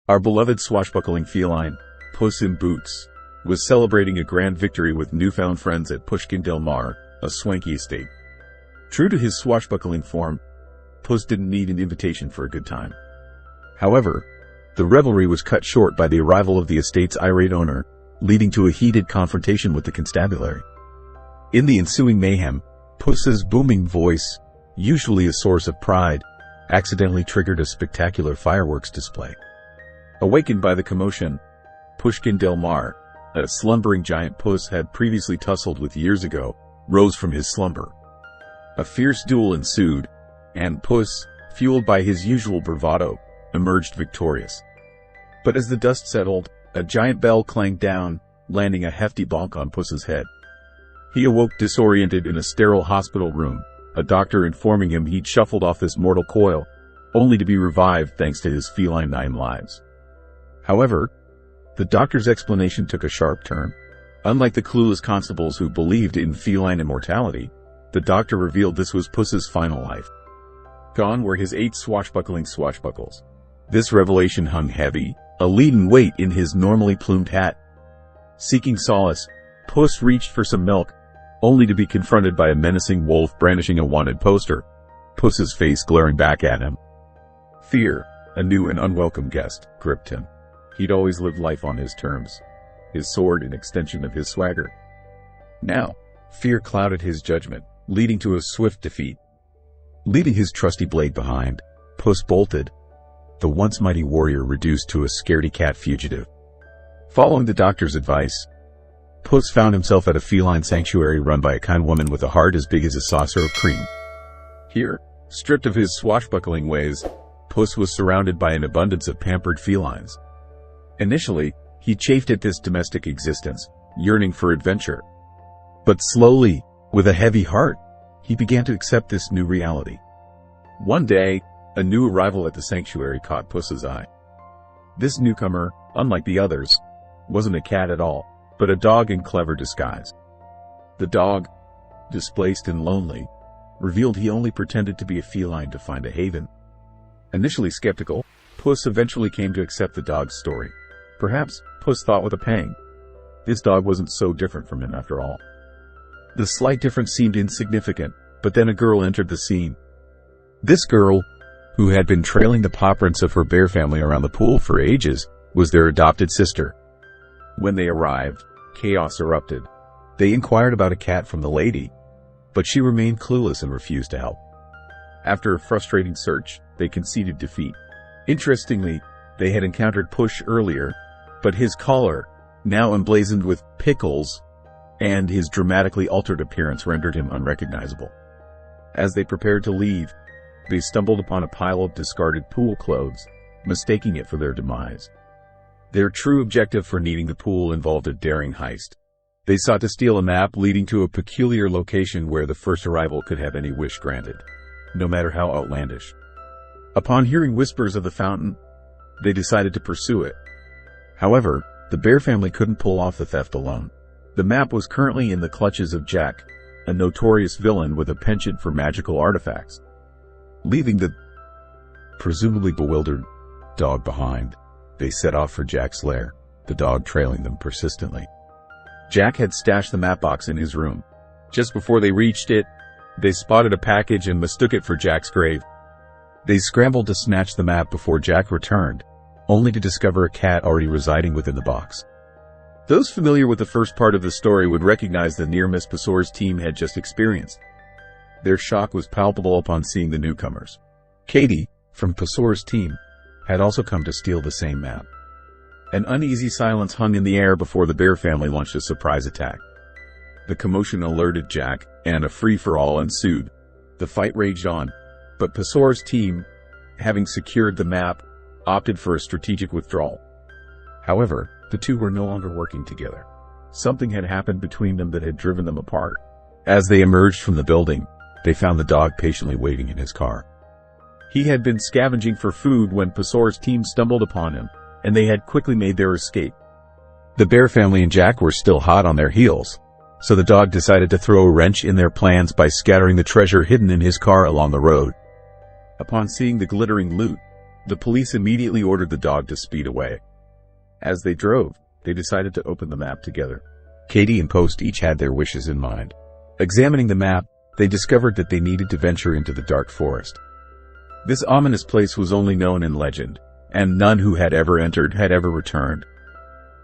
Our beloved swashbuckling feline, Puss in Boots, was celebrating a grand victory with newfound friends at Pushkin Del Mar, a swanky estate. True to his swashbuckling form, Puss didn't need an invitation for a good time. However, the revelry was cut short by the arrival of the estate's irate owner, leading to a heated confrontation with the constabulary. In the ensuing mayhem, Puss's booming voice, usually a source of pride, accidentally triggered a spectacular fireworks display. Awakened by the commotion, Pushkin Del Mar, a slumbering giant Puss had previously tussled with years ago, rose from his slumber. A fierce duel ensued, and Puss, fueled by his usual bravado, emerged victorious. But as the dust settled, a giant bell clanged down, landing a hefty bonk on Puss's head. He awoke disoriented in a sterile hospital room, a doctor informing him he'd shuffled off this mortal coil, only to be revived thanks to his feline 9 lives. However, the doctor's explanation took a sharp turn. Unlike the clueless constables who believed in feline immortality, the doctor revealed this was Puss's final life. Gone were his 8 swashbuckling swashbuckles. This revelation hung heavy, a leaden weight in his normally plumed hat. Seeking solace, Puss reached for some milk, only to be confronted by a menacing wolf brandishing a wanted poster, Puss's face glaring back at him. Fear, a new and unwelcome guest, gripped him. He'd always lived life on his terms, his sword an extension of his swagger. Now, fear clouded his judgment, leading to a swift defeat. Leaving his trusty blade behind, Puss bolted, the once mighty warrior reduced to a scaredy-cat fugitive. Following the doctor's advice, Puss found himself at a feline sanctuary run by a kind woman with a heart as big as a saucer of cream. Here, stripped of his swashbuckling ways, Puss was surrounded by an abundance of pampered felines. Initially, he chafed at this domestic existence, yearning for adventure. But slowly, with a heavy heart, he began to accept this new reality. One day, a new arrival at the sanctuary caught Puss's eye. This newcomer, unlike the others, wasn't a cat at all, but a dog in clever disguise. The dog, displaced and lonely, revealed he only pretended to be a feline to find a haven. Initially skeptical, Puss eventually came to accept the dog's story. Perhaps, Puss thought with a pang, this dog wasn't so different from him after all. The slight difference seemed insignificant, but then a girl entered the scene. This girl, who had been trailing the paw prints of her bear family around the pool for ages, was their adopted sister. When they arrived, chaos erupted. They inquired about a cat from the lady, but she remained clueless and refused to help. After a frustrating search, they conceded defeat. Interestingly, they had encountered Puss earlier, but his collar, now emblazoned with pickles, and his dramatically altered appearance rendered him unrecognizable. As they prepared to leave, they stumbled upon a pile of discarded pool clothes, mistaking it for their demise. Their true objective for needing the pool involved a daring heist. They sought to steal a map leading to a peculiar location where the first arrival could have any wish granted, no matter how outlandish. Upon hearing whispers of the fountain, they decided to pursue it. However, the bear family couldn't pull off the theft alone. The map was currently in the clutches of Jack, a notorious villain with a penchant for magical artifacts. Leaving the presumably bewildered dog behind, they set off for Jack's lair, the dog trailing them persistently. Jack had stashed the map box in his room. Just before they reached it, they spotted a package and mistook it for Jack's grave. They scrambled to snatch the map before Jack returned, only to discover a cat already residing within the box. Those familiar with the first part of the story would recognize the near-miss Pussor's team had just experienced. Their shock was palpable upon seeing the newcomers. Katie, from Pussor's team, had also come to steal the same map. An uneasy silence hung in the air before the bear family launched a surprise attack. The commotion alerted Jack, and a free-for-all ensued. The fight raged on, but Pussor's team, having secured the map, opted for a strategic withdrawal. However, the two were no longer working together. Something had happened between them that had driven them apart. As they emerged from the building, they found the dog patiently waiting in his car. He had been scavenging for food when Pussor's team stumbled upon him, and they had quickly made their escape. The bear family and Jack were still hot on their heels, so the dog decided to throw a wrench in their plans by scattering the treasure hidden in his car along the road. Upon seeing the glittering loot, The police immediately ordered the dog to speed away. As they drove, they decided to open the map together. Katie and Post each had their wishes in mind. Examining the map, they discovered that they needed to venture into the dark forest. This ominous place was only known in legend, and none who had ever entered had ever returned.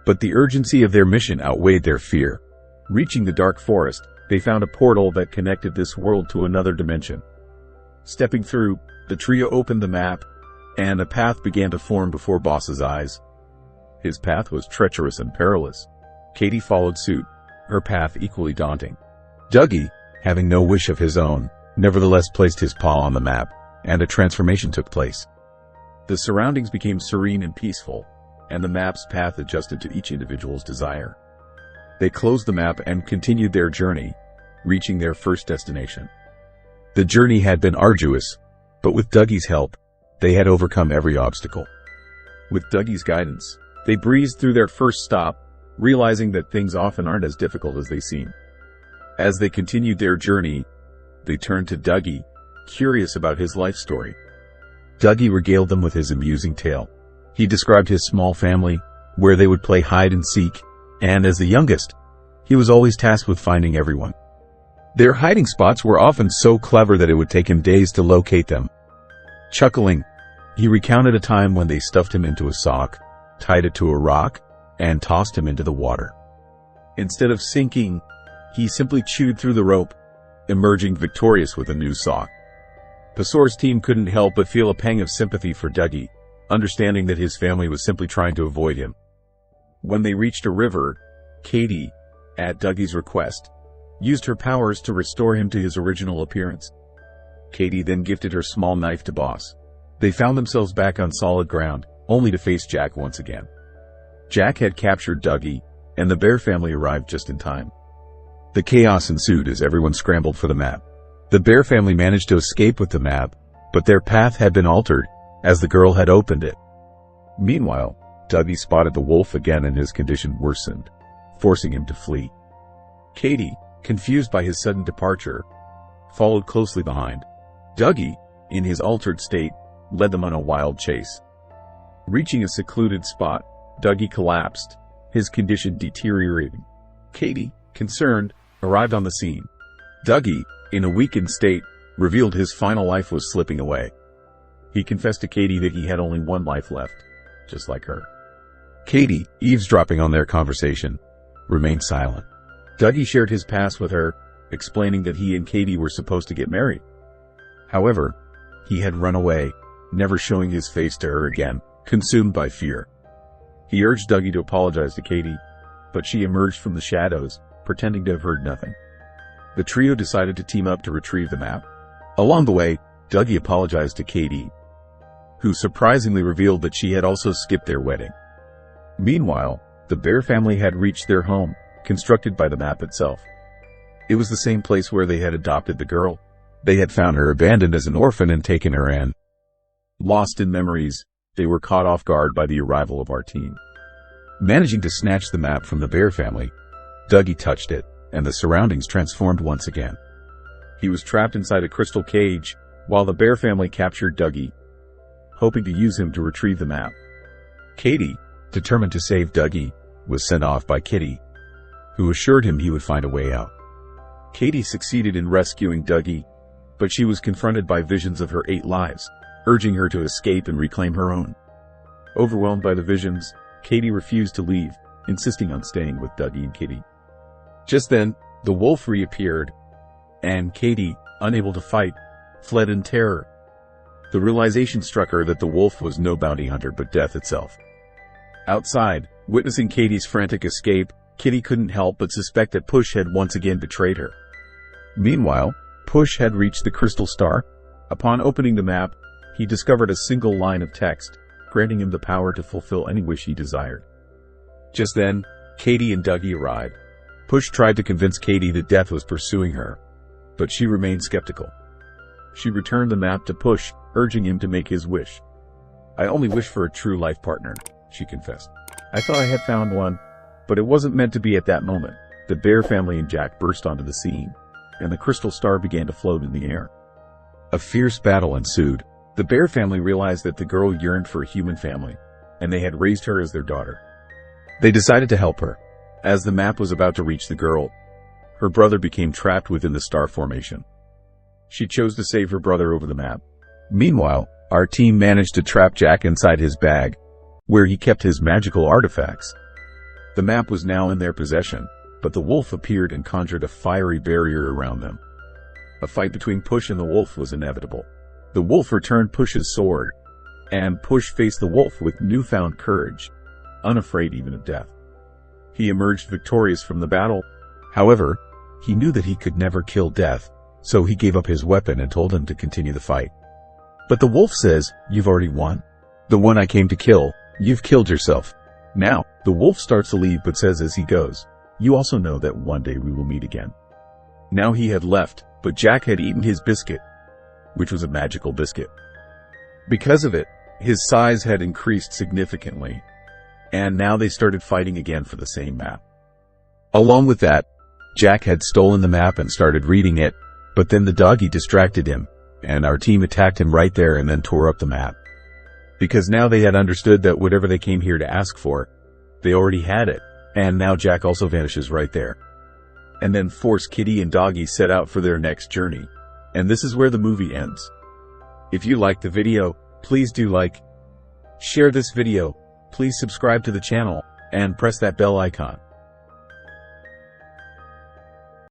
But the urgency of their mission outweighed their fear. Reaching the dark forest, they found a portal that connected this world to another dimension. Stepping through, the trio opened the map, and a path began to form before Boss's eyes. His path was treacherous and perilous. Katie followed suit, her path equally daunting. Dougie, having no wish of his own, nevertheless placed his paw on the map, and a transformation took place. The surroundings became serene and peaceful, and the map's path adjusted to each individual's desire. They closed the map and continued their journey, reaching their first destination. The journey had been arduous, but with Dougie's help, they had overcome every obstacle. With Dougie's guidance, they breezed through their first stop, realizing that things often aren't as difficult as they seem. As they continued their journey, they turned to Dougie, curious about his life story. Dougie regaled them with his amusing tale. He described his small family, where they would play hide and seek, and as the youngest, he was always tasked with finding everyone. Their hiding spots were often so clever that it would take him days to locate them. Chuckling, he recounted a time when they stuffed him into a sock, tied it to a rock, and tossed him into the water. Instead of sinking, he simply chewed through the rope, emerging victorious with a new sock. Passor's team couldn't help but feel a pang of sympathy for Dougie, understanding that his family was simply trying to avoid him. When they reached a river, Katie, at Dougie's request, used her powers to restore him to his original appearance. Katie then gifted her small knife to Boss. They found themselves back on solid ground, only to face Jack once again. Jack had captured Dougie, and the bear family arrived just in time. The chaos ensued as everyone scrambled for the map. The bear family managed to escape with the map, but their path had been altered, as the girl had opened it. Meanwhile, Dougie spotted the wolf again and his condition worsened, forcing him to flee. Katie, confused by his sudden departure, followed closely behind. Dougie, in his altered state, led them on a wild chase. Reaching a secluded spot, Dougie collapsed, his condition deteriorating. Katie, concerned, arrived on the scene. Dougie, in a weakened state, revealed his final life was slipping away. He confessed to Katie that he had only one life left, just like her. Katie, eavesdropping on their conversation, remained silent. Dougie shared his past with her, explaining that he and Katie were supposed to get married. However, he had run away, never showing his face to her again, consumed by fear. He urged Dougie to apologize to Katie, but she emerged from the shadows, pretending to have heard nothing. The trio decided to team up to retrieve the map. Along the way, Dougie apologized to Katie, who surprisingly revealed that she had also skipped their wedding. Meanwhile, the bear family had reached their home, constructed by the map itself. It was the same place where they had adopted the girl. They had found her abandoned as an orphan and taken her in. Lost in memories, they were caught off guard by the arrival of our team. Managing to snatch the map from the bear family, Dougie touched it, and the surroundings transformed once again. He was trapped inside a crystal cage, while the bear family captured Dougie, hoping to use him to retrieve the map. Katie, determined to save Dougie, was sent off by Kitty, who assured him he would find a way out. Katie succeeded in rescuing Dougie, but she was confronted by visions of her 8 lives, urging her to escape and reclaim her own. Overwhelmed by the visions, Katie refused to leave, insisting on staying with Dougie and Kitty. Just then, the wolf reappeared, and Katie, unable to fight, fled in terror. The realization struck her that the wolf was no bounty hunter but death itself. Outside, witnessing Katie's frantic escape, Kitty couldn't help but suspect that Puss had once again betrayed her. Meanwhile, Puss had reached the crystal star. Upon opening the map, he discovered a single line of text, granting him the power to fulfill any wish he desired. Just then, Katie and Dougie arrived. Puss tried to convince Katie that death was pursuing her, but she remained skeptical. She returned the map to Puss, urging him to make his wish. "I only wish for a true life partner," she confessed. "I thought I had found one, but it wasn't meant to be at that moment." The bear family and Jack burst onto the scene, and the crystal star began to float in the air. A fierce battle ensued. The bear family realized that the girl yearned for a human family, and they had raised her as their daughter. They decided to help her. As the map was about to reach the girl, her brother became trapped within the star formation. She chose to save her brother over the map. Meanwhile, our team managed to trap Jack inside his bag, where he kept his magical artifacts. The map was now in their possession, but the wolf appeared and conjured a fiery barrier around them. A fight between Puss and the wolf was inevitable. The wolf returned Puss's sword, and Puss faced the wolf with newfound courage, unafraid even of death. He emerged victorious from the battle. However, he knew that he could never kill Death, so he gave up his weapon and told him to continue the fight. But the wolf says, "You've already won. The one I came to kill, you've killed yourself." Now, the wolf starts to leave but says as he goes, "You also know that one day we will meet again." Now he had left, but Jack had eaten his biscuit, which was a magical biscuit. Because of it, his size had increased significantly, and now they started fighting again for the same map. Along with that, Jack had stolen the map and started reading it, but then the doggy distracted him, and our team attacked him right there and then tore up the map. Because now they had understood that whatever they came here to ask for, they already had it, and now Jack also vanishes right there. And then Force Kitty and Doggy set out for their next journey, and this is where the movie ends. If you liked the video, please do like, share this video, please subscribe to the channel, and press that bell icon.